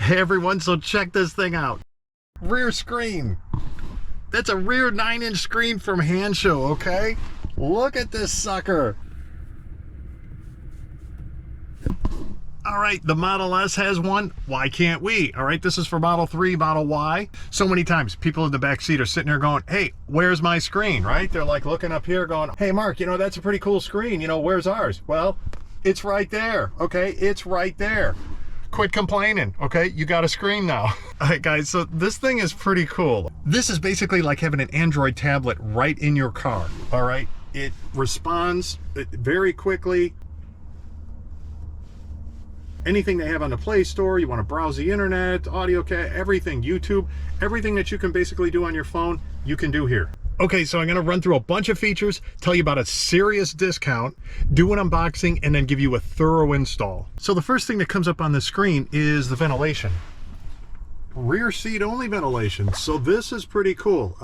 Hey everyone, so check this thing out. Rear screen. That's a rear 9-inch screen from HANSSHOW, okay? Look at this sucker. All right, the Model S has one. Why can't we? All right, this is for Model 3, Model Y. So many times people in the back seat are sitting there going, hey, where's my screen, right? They're like looking up here going, hey, Mark, you know, that's a pretty cool screen. You know, where's ours? Well, it's right there, okay? It's right there. Quit complaining, okay? You got a screen now. All right, guys, so this thing is pretty cool. This is basically like having an Android tablet right in your car, all right? It responds very quickly. Anything they have on the Play Store, you want to browse the internet, audio, everything, YouTube, everything that you can basically do on your phone, you can do here. Okay, so I'm going to run through a bunch of features, tell you about a serious discount, do an unboxing, and then give you a thorough install. So the first thing that comes up on the screen is the ventilation. Rear seat only ventilation. So this is pretty cool.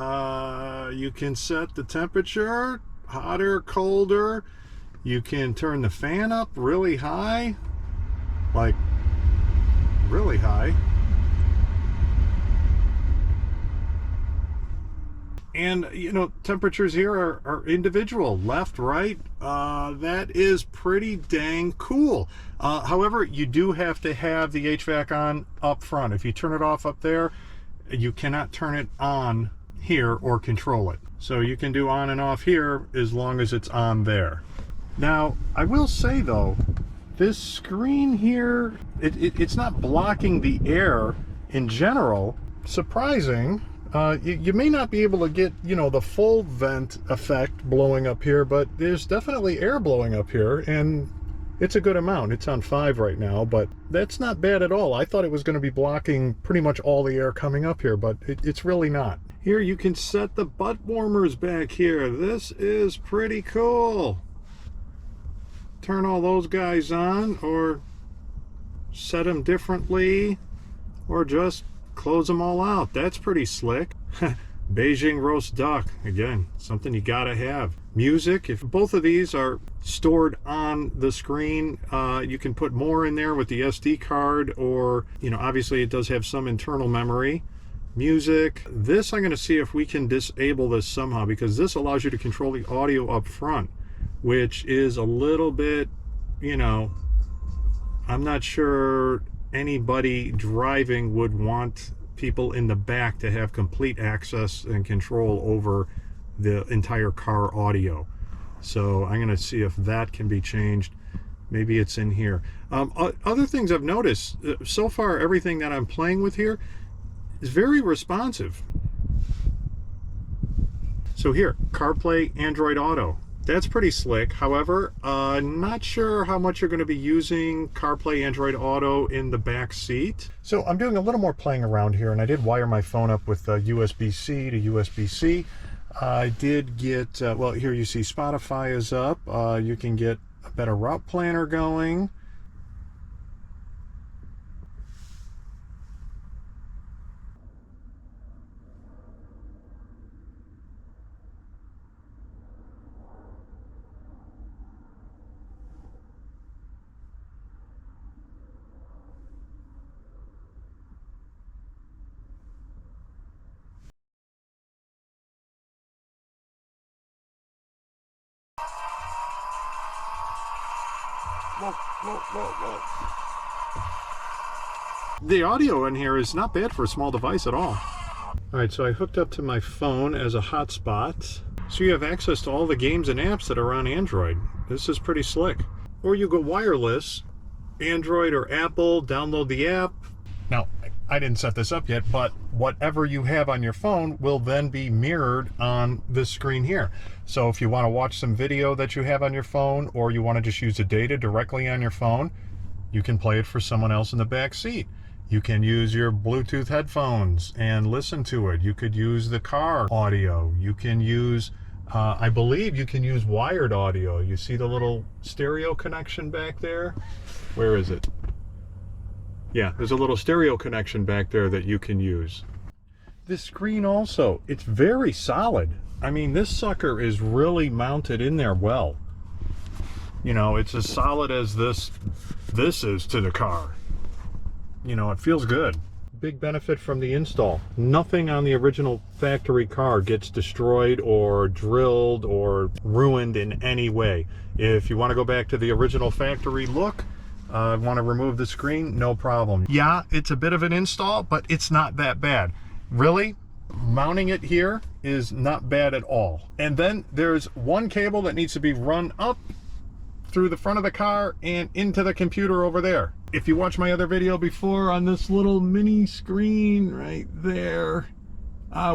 You can set the temperature, hotter, colder. You can turn the fan up really high, like really high. And, you know, temperatures here are individual, left, right. That is pretty dang cool. However, you do have to have the HVAC on up front. If you turn it off up there, you cannot turn it on here or control it. So you can do on and off here as long as it's on there. Now, I will say, though, this screen here, it's not blocking the air in general. Surprising. You may not be able to get, you know, the full vent effect blowing up here, but there's definitely air blowing up here, and it's a good amount. It's on 5 right now, but that's not bad at all. I thought it was going to be blocking pretty much all the air coming up here, but it's really not. Here you can set the butt warmers back here. This is pretty cool. Turn all those guys on, or set them differently, or just close them all out. That's pretty slick. Beijing roast duck, again, something you gotta have. Music, if both of these are stored on the screen, you can put more in there with the SD card, or, you know, obviously it does have some internal memory. Music, this I'm gonna see if we can disable this somehow, because this allows you to control the audio up front, which is a little bit, you know, I'm not sure anybody driving would want people in the back to have complete access and control over the entire car audio. So I'm going to see if that can be changed. Maybe it's in here. Other things I've noticed, so far everything that I'm playing with here is very responsive. So here, CarPlay, Android Auto. That's pretty slick. However, not sure how much you're going to be using CarPlay, Android Auto in the back seat. So I'm doing a little more playing around here, and I did wire my phone up with USB-C to USB-C. I did get, well, here you see Spotify is up. You can get a better route planner going. Whoa, whoa, whoa, whoa. The audio in here is not bad for a small device at all. All right, so I hooked up to my phone as a hotspot. So you have access to all the games and apps that are on Android. This is pretty slick. Or you go wireless, Android or Apple, download the app. Now, I didn't set this up yet, but whatever you have on your phone will then be mirrored on this screen here. So if you want to watch some video that you have on your phone, or you want to just use the data directly on your phone, you can play it for someone else in the back seat. You can use your Bluetooth headphones and listen to it. You could use the car audio. You can use, I believe you can use wired audio. You see the little stereo connection back there? Where is it? Yeah, there's a little stereo connection back there that you can use. This screen also, it's very solid. I mean, this sucker is really mounted in there well. You know, it's as solid as this is to the car. you know, it feels good. Big benefit from the install. Nothing on the original factory car gets destroyed or drilled or ruined in any way. If you want to go back to the original factory look, want to remove the screen, no problem. Yeah, it's a bit of an install, but it's not that bad. Really, mounting it here is not bad at all. And then there's one cable that needs to be run up through the front of the car and into the computer over there. If you watch my other video before on this little mini screen right there,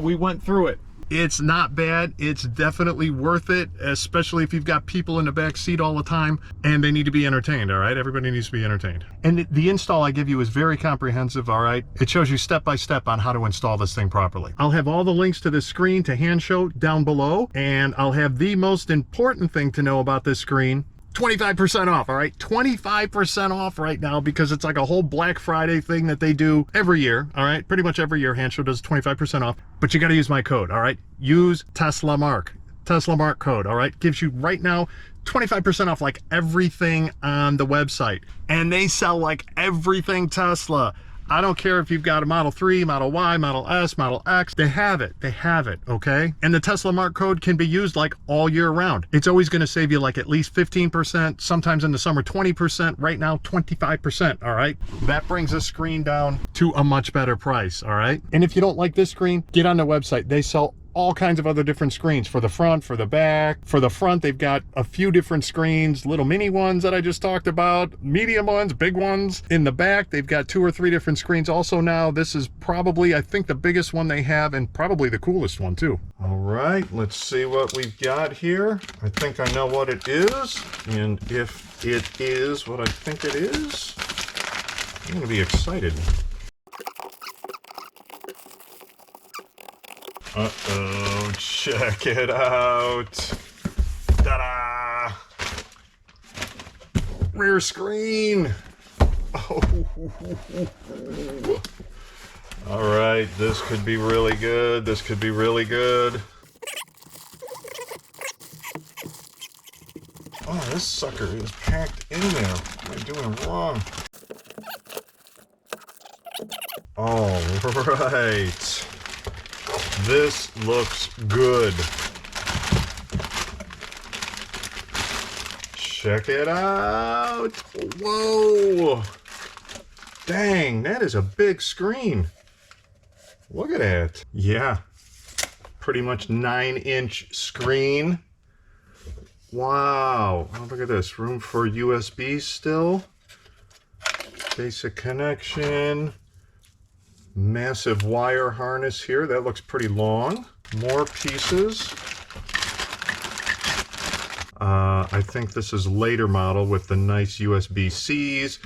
we went through it. It's not bad. It's definitely worth it, especially if you've got people in the back seat all the time and they need to be entertained, all right? Everybody needs to be entertained. And the install I give you is very comprehensive, all right? It shows you step by step on how to install this thing properly. I'll have all the links to this screen to HANSSHOW down below, and I'll have the most important thing to know about this screen, 25% off, all right? 25% off right now, because it's like a whole Black Friday thing that they do every year, all right? Pretty much every year HANSSHOW does 25% off, but you got to use my code, all right? Use TeslaMark. TeslaMark code, all right? Gives you right now 25% off like everything on the website. And they sell like everything Tesla. I don't care if you've got a Model 3, Model Y, Model S, Model X, they have it, okay? And the TeslaMark code can be used like all year round. It's always gonna save you like at least 15%, sometimes in the summer 20%, right now 25%, all right? That brings the screen down to a much better price, all right? And if you don't like this screen, get on the website. They sell all kinds of other different screens for the front, for the back. For the front, they've got a few different screens, little mini ones that I just talked about, medium ones, big ones. In the back, they've got 2 or 3 different screens also now. This is probably, I think, the biggest one they have, and probably the coolest one too. All right, let's see what we've got here. I think I know what it is, and if it is what I think it is, I'm gonna be excited. Uh-oh, check it out. Ta-da! Rear screen. Oh. All right, this could be really good. This could be really good. Oh, this sucker is packed in there. What am I doing wrong? All right. This looks good. Check it out. Whoa. Dang, that is a big screen. Look at that. Yeah, pretty much 9-inch screen. Wow. Oh, look at this. Room for USB still. Basic connection. Massive wire harness here. That looks pretty long. More pieces. I think this is later model with the nice USB-Cs,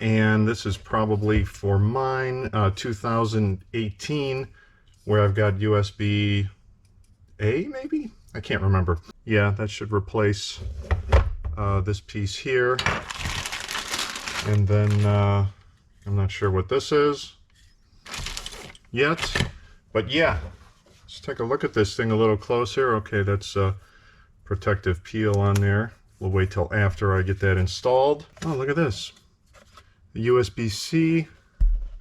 and this is probably for mine 2018, where I've got USB-A maybe? I can't remember. Yeah, that should replace this piece here. And then I'm not sure what this is yet, but yeah, let's take a look at this thing a little closer. Okay, that's a protective peel on there. We'll wait till after I get that installed. Oh, look at this. The USB-C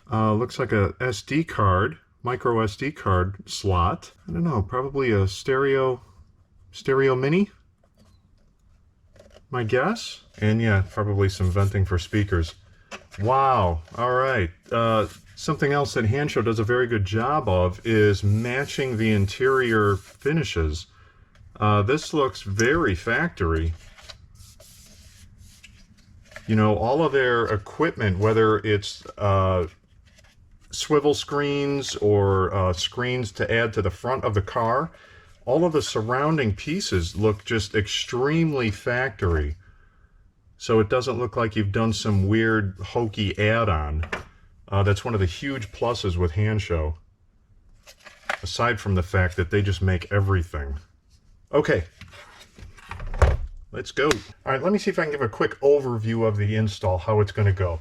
looks like a SD card, micro SD card slot. I don't know, probably a stereo mini, my guess. And yeah, probably some venting for speakers. Wow, all right. Something else that HANSSHOW does a very good job of is matching the interior finishes. This looks very factory. You know, all of their equipment, whether it's swivel screens or screens to add to the front of the car, all of the surrounding pieces look just extremely factory. So it doesn't look like you've done some weird hokey add-on. That's one of the huge pluses with HANSSHOW, aside from the fact that they just make everything. Okay, let's go. All right, let me see if I can give a quick overview of the install, how it's going to go.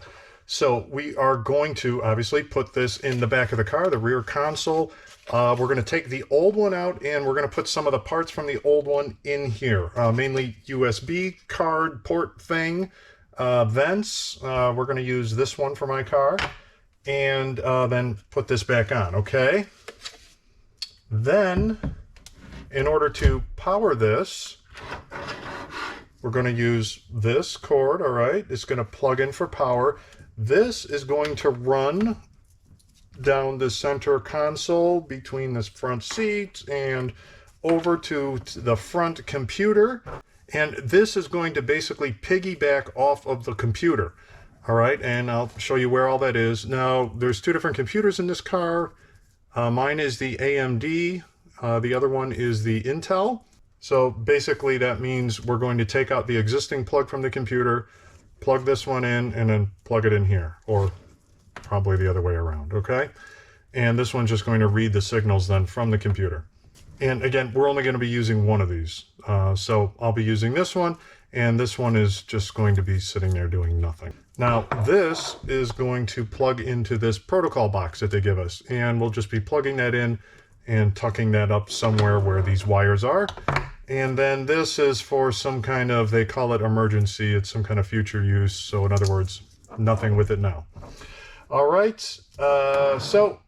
So we are going to obviously put this in the back of the car, the rear console. We're going to take the old one out, and we're going to put some of the parts from the old one in here, mainly USB card port thing, vents. We're going to use this one for my car. and then put this back on, okay? Then, in order to power this, we're going to use this cord, all right? It's going to plug in for power. This is going to run down the center console between this front seat and over to the front computer. And this is going to basically piggyback off of the computer. All right, and I'll show you where all that is. Now, there's two different computers in this car. Mine is the AMD. The other one is the Intel. So basically that means we're going to take out the existing plug from the computer, plug this one in, and then plug it in here, or probably the other way around, okay? And this one's just going to read the signals then from the computer. And again, we're only going to be using one of these. So I'll be using this one, and this one is just going to be sitting there doing nothing. Now, this is going to plug into this protocol box that they give us, and we'll just be plugging that in and tucking that up somewhere where these wires are. And then this is for some kind of, they call it emergency, it's some kind of future use. So in other words, nothing with it now. All right, so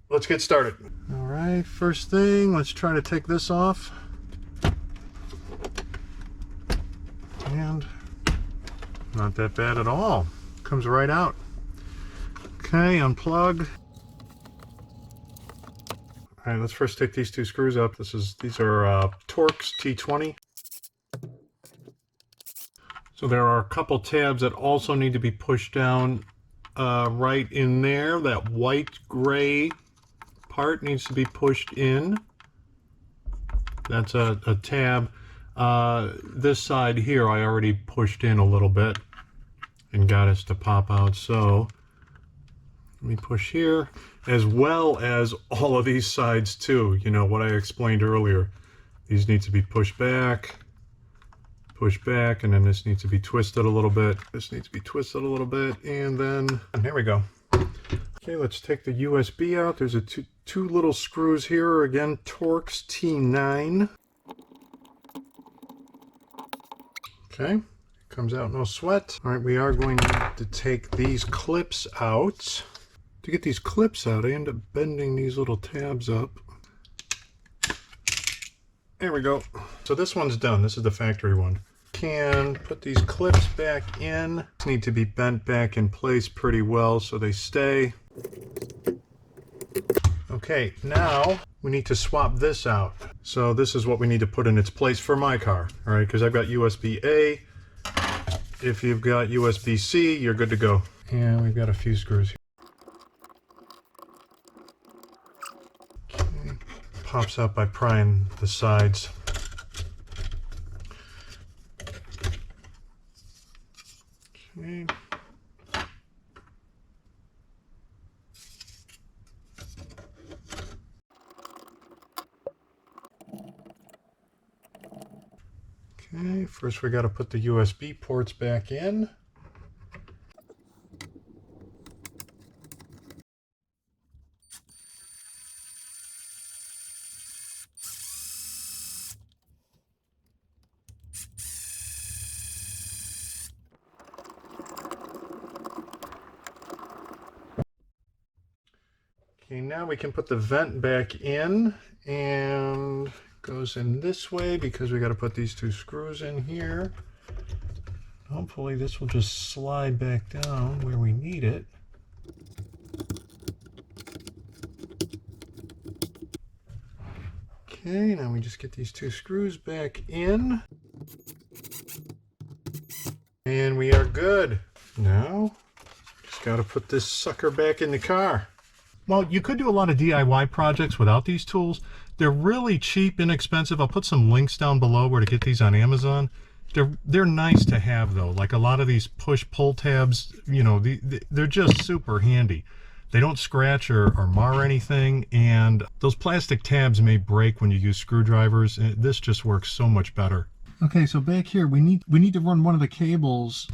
let's get started. All right, first thing, let's try to take this off. And not that bad at all. Comes right out. Okay, unplug. All right, let's first take these two screws up. These are Torx T20. So there are a couple tabs that also need to be pushed down right in there. That white gray part needs to be pushed in. That's a tab. This side here I already pushed in a little bit and got us to pop out. So let me push here, as well as all of these sides too. You know what I explained earlier. These need to be pushed back, and then this needs to be twisted a little bit. This needs to be twisted a little bit, and then there we go. Okay, let's take the USB out. There's two little screws here. Again, Torx T9. Okay, comes out no sweat. All right, we are going to need to take these clips out. To get these clips out, I end up bending these little tabs up. There we go. So this one's done. This is the factory one. Can put these clips back in. Need to be bent back in place pretty well so they stay. Okay, now we need to swap this out. So this is what we need to put in its place for my car. All right, because I've got USB-A. If you've got USB-C, you're good to go. And we've got a few screws here. Okay. Pops out by prying the sides. Okay. Okay, first we got to put the USB ports back in. Okay, now we can put the vent back in, and it goes in this way because we got to put these two screws in here. Hopefully this will just slide back down where we need it. Okay, now we just get these two screws back in. And we are good. Now, just got to put this sucker back in the car. Well, you could do a lot of DIY projects without these tools. They're really cheap, inexpensive. I'll put some links down below where to get these on Amazon. They're nice to have though. Like a lot of these push-pull tabs, you know, they're just super handy. They don't scratch or mar anything, and those plastic tabs may break when you use screwdrivers. This just works so much better. Okay, so back here we need to run one of the cables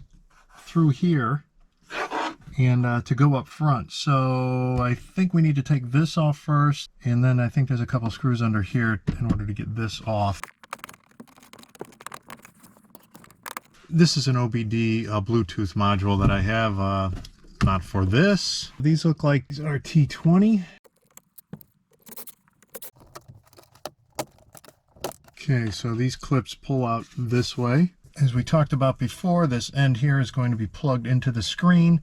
through here and to go up front. So I think we need to take this off first, and then I think there's a couple screws under here in order to get this off. This is an OBD Bluetooth module that I have not for this. These look like these are T20. Okay, so these clips pull out this way. As we talked about before, this end here is going to be plugged into the screen,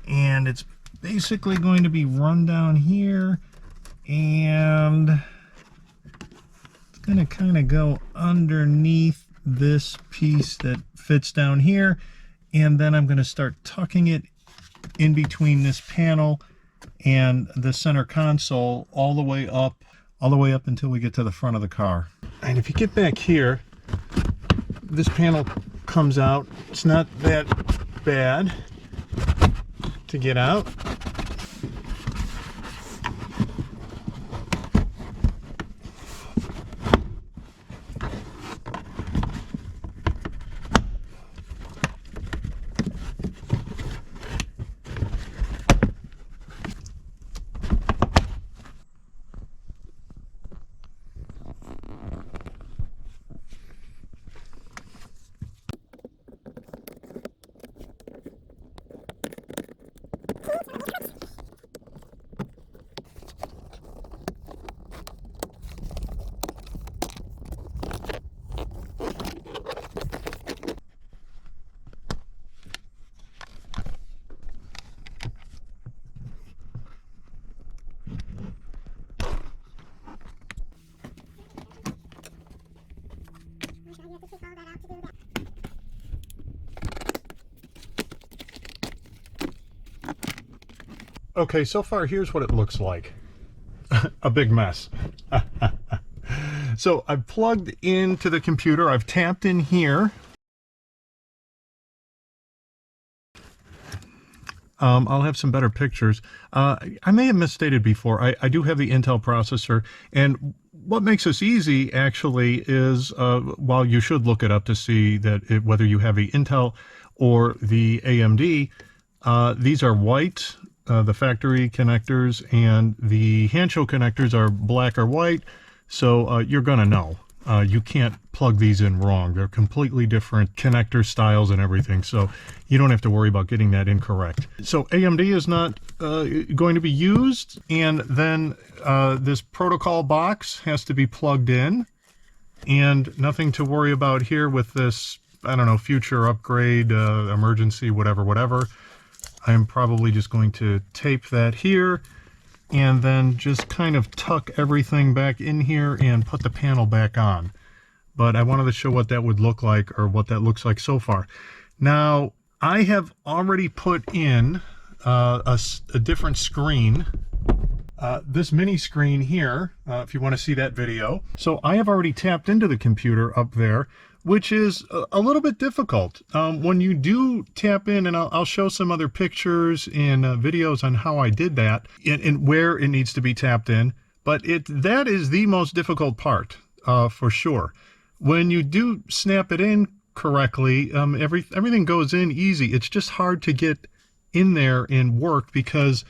and it's basically going to be run down here, and it's going to kind of go underneath this piece that fits down here, and then I'm going to start tucking it in between this panel and the center console all the way up until we get to the front of the car. And if you get back here, this panel comes out. It's not that bad to get out. Okay, so far here's what it looks like. A big mess. So I've plugged into the computer, I've tapped in here. I'll have some better pictures. I may have misstated before, I do have the Intel processor, and what makes this easy actually is, while you should look it up to see that whether you have the Intel or the AMD, these are white. The factory connectors and the HANSSHOW connectors are black or white, so you're gonna know. You can't plug these in wrong. They're completely different connector styles and everything, so you don't have to worry about getting that incorrect. So AMD is not going to be used, and then this protocol box has to be plugged in, and nothing to worry about here with this, I don't know, future upgrade, emergency, whatever. I'm probably just going to tape that here and then just kind of tuck everything back in here and put the panel back on. But I wanted to show what that would look like, or what that looks like so far. Now, I have already put in a different screen. This mini screen here, if you want to see that video. So I have already tapped into the computer up there, which is a little bit difficult. When you do tap in, and I'll show some other pictures and videos on how I did that and where it needs to be tapped in, but that is the most difficult part, for sure. When you do snap it in correctly, everything goes in easy. It's just hard to get in there and work because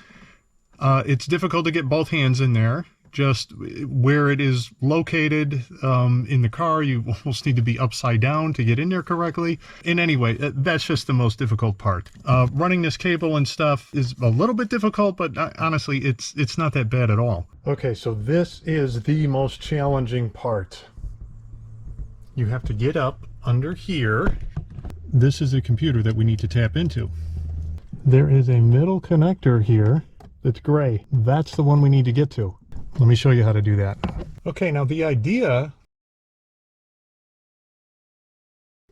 it's difficult to get both hands in there. Just where it is located in the car, you almost need to be upside down to get in there correctly. And anyway, that's just the most difficult part. Running this cable and stuff is a little bit difficult, but honestly, it's not that bad at all. Okay, so this is the most challenging part. You have to get up under here. This is the computer that we need to tap into. There is a middle connector here that's gray. That's the one we need to get to. Let me show you how to do that. Okay, now the idea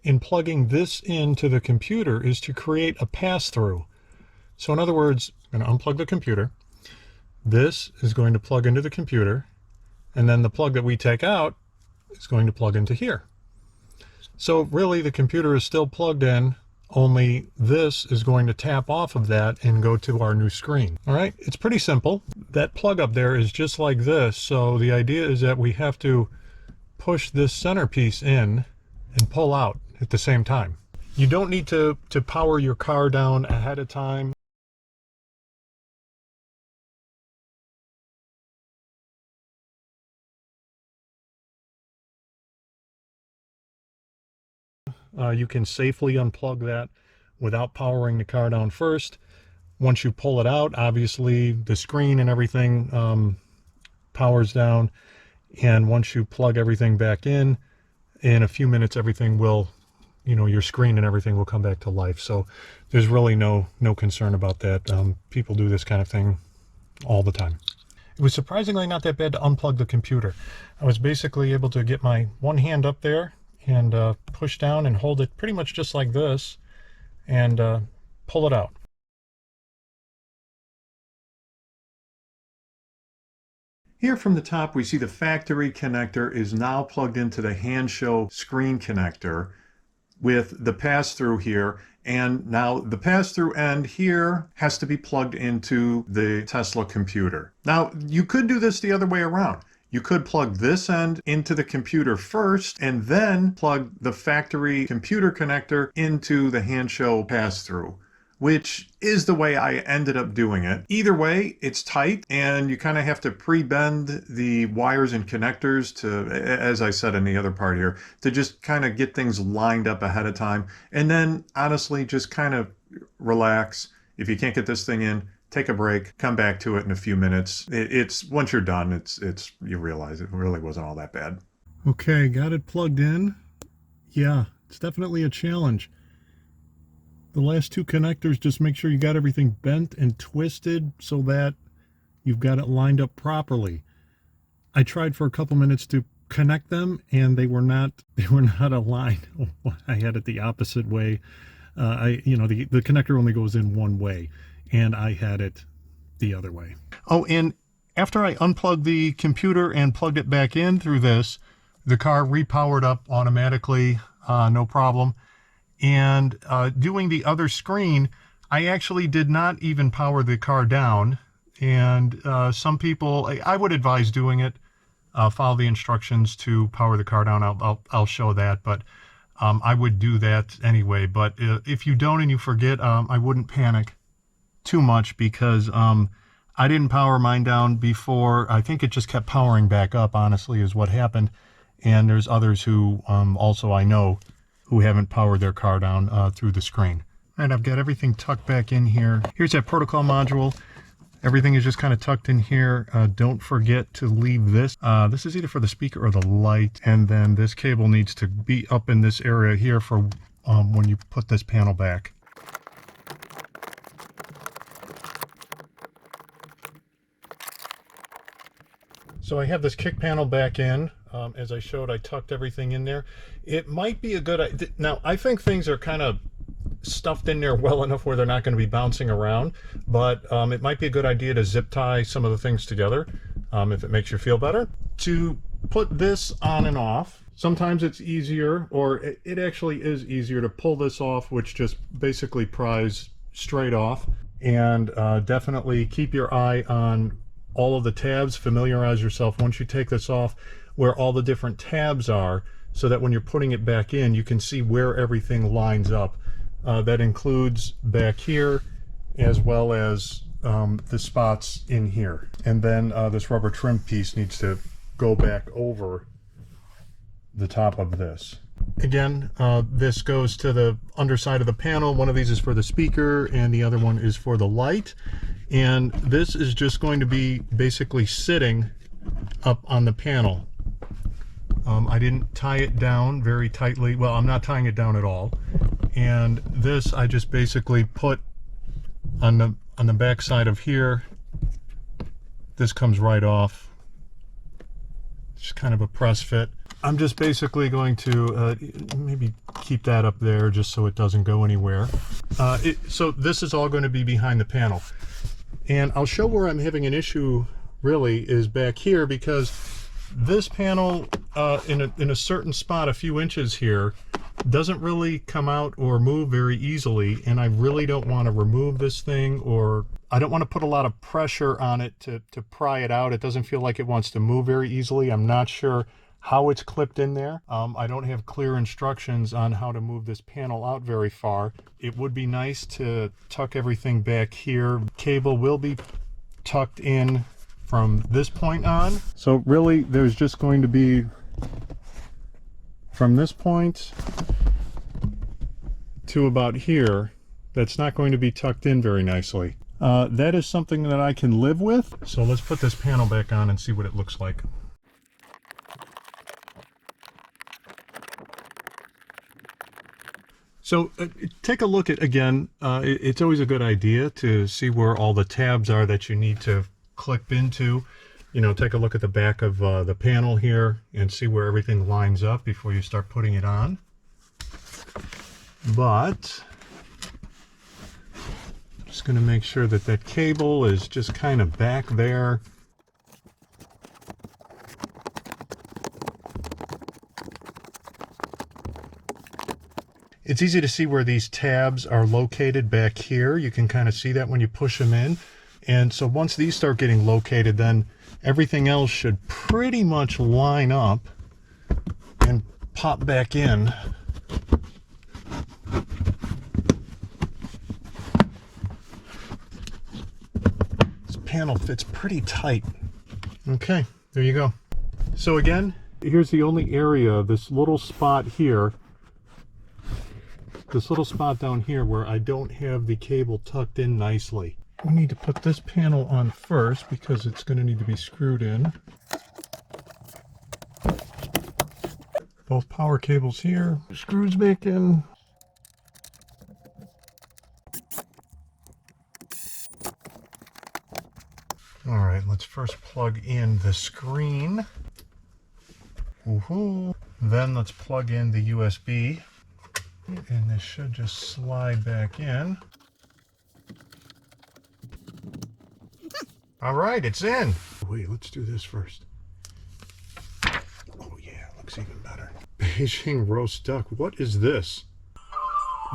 in plugging this into the computer is to create a pass-through. So in other words, I'm going to unplug the computer. This is going to plug into the computer, and then the plug that we take out is going to plug into here. So really the computer is still plugged in, only this is going to tap off of that and go to our new screen. All right, it's pretty simple. That plug up there is just like this. So the idea is that we have to push this centerpiece in and pull out at the same time. You don't need to power your car down ahead of time. You can safely unplug that without powering the car down first. Once you pull it out, obviously the screen and everything powers down. And once you plug everything back in a few minutes, everything will, you know, your screen and everything will come back to life. So there's really no concern about that. People do this kind of thing all the time. It was surprisingly not that bad to unplug the computer. I was basically able to get my one hand up there and push down and hold it pretty much just like this and pull it out. Here from the top, we see the factory connector is now plugged into the HANSSHOW screen connector with the pass-through here. And now the pass-through end here has to be plugged into the Tesla computer. Now, you could do this the other way around. You could plug this end into the computer first and then plug the factory computer connector into the HANSSHOW pass-through, which is the way I ended up doing it. Either way, it's tight and you kind of have to pre-bend the wires and connectors to, as I said in the other part here, to just kind of get things lined up ahead of time. And then honestly, just kind of relax. If you can't get this thing in, take a break, come back to it in a few minutes. It's once you're done, it's you realize it really wasn't all that bad. Okay, got it plugged in. Yeah, it's definitely a challenge. The last two connectors, just make sure you got everything bent and twisted so that you've got it lined up properly. I tried for a couple minutes to connect them and they were not aligned. I had it the opposite way. The connector only goes in one way and I had it the other way. Oh, and after I unplugged the computer and plugged it back in through this, the car repowered up automatically, no problem. And doing the other screen, I actually did not even power the car down. And some people, I would advise doing it. Follow the instructions to power the car down. I'll show that, but I would do that anyway. But if you don't and you forget, I wouldn't panic too much because I didn't power mine down before. I think it just kept powering back up, honestly, is what happened. And there's others who also I know who haven't powered their car down through the screen. And I've got everything tucked back in here. Here's that protocol module. Everything is just kind of tucked in here. Don't forget to leave this. This is either for the speaker or the light. And then this cable needs to be up in this area here for when you put this panel back. So I have this kick panel back in. As I showed, I tucked everything in there. It might be a good idea. Now, I think things are kind of stuffed in there well enough where they're not going to be bouncing around, but it might be a good idea to zip tie some of the things together if it makes you feel better. To put this on and off, sometimes it's easier, or it actually is easier to pull this off, which just basically pries straight off. And definitely keep your eye on all of the tabs. Familiarize yourself once you take this off where all the different tabs are, so that when you're putting it back in, you can see where everything lines up. That includes back here, as well as the spots in here. And then this rubber trim piece needs to go back over the top of this. Again, this goes to the underside of the panel. One of these is for the speaker and the other one is for the light. And this is just going to be basically sitting up on the panel. I didn't tie it down very tightly. Well, I'm not tying it down at all. And this I just basically put on the back side of here. This comes right off. Just kind of a press fit. I'm just basically going to maybe keep that up there just so it doesn't go anywhere. So this is all going to be behind the panel. And I'll show where I'm having an issue really is back here, because this panel in a certain spot a few inches here doesn't really come out or move very easily, and I really don't want to remove this thing, or I don't want to put a lot of pressure on it to pry it out. It doesn't feel like it wants to move very easily. I'm not sure how it's clipped in there. I don't have clear instructions on how to move this panel out very far. It would be nice to tuck everything back here. Cable will be tucked in from this point on. So really there's just going to be from this point to about here. That's not going to be tucked in very nicely. that is something that I can live with. So let's put this panel back on and see what it looks like. So take a look at, again, it's always a good idea to see where all the tabs are that you need to clip into. You know, take a look at the back of the panel here and see where everything lines up before you start putting it on. But just going to make sure that that cable is just kind of back there. It's easy to see where these tabs are located back here. You can kind of see that when you push them in. And so once these start getting located, then everything else should pretty much line up and pop back in. This panel fits pretty tight. Okay, there you go. So again, here's the only area, this little spot here, this little spot down here where I don't have the cable tucked in nicely. We need to put this panel on first because it's going to need to be screwed in. Both power cables here, screws back in. All right, let's first plug in the screen. Woohoo! Then let's plug in the USB. And this should just slide back in. All right, it's in. Wait, let's do this first. Oh yeah, looks even better. Beijing roast duck. What is this?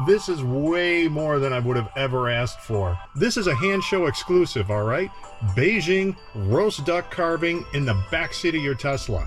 This is way more than I would have ever asked for. This is a hand show exclusive, all right? Beijing roast duck carving in the backseat of your Tesla.